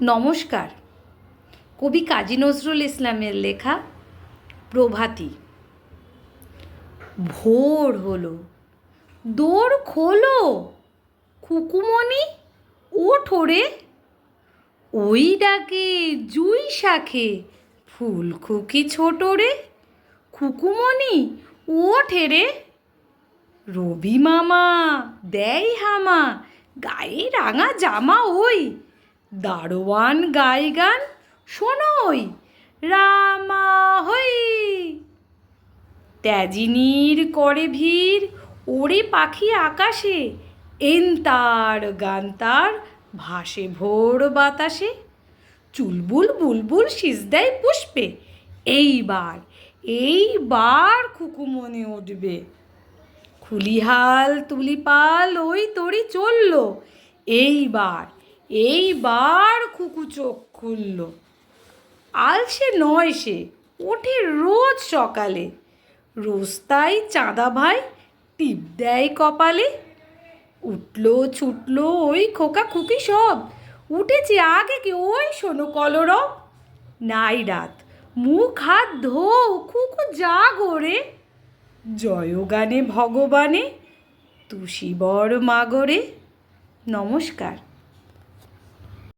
নমস্কার। কবি কাজী নজরুল ইসলামের লেখা প্রভাতী। ভোর হলো, দোর খোলো, খুকুমণি ওঠো রে। ওই ডাকে জুই শাখে ফুল খুকি ছোট রে। খুকুমণি ওঠে রে। রবি মামা দেয় হামা, গায়ে রাঙা জামা ওই। দারোয়ান গায় গান শোনোই, রামা হই। তেজিনীর করে ভিড়, ওরে পাখি আকাশে। এন্তার গান্তার ভাসে ভোর বাতাসে। চুলবুল বুলবুল সিজদায় পুষ্পে। এইবার এইবার খুকুমনে উঠবে। খুলিহাল তুলিপাল ওই তরি চলল। এইবার এইবার খুকু চোখ খুলল। আলসে নয় সে, ওঠে রোজ সকালে। রোজ তাই চাঁদা ভাই টিপ দেয় কপালে। উঠলো ছুটলো ওই খোকা খুকি সব, উঠেছি আগে কি ওই শোনো কলরব। নাই রাত, মুখ হাত ধো, খুকু জাগো রে। জয়গানে ভগবানে তুষিবর মাগরে। নমস্কার।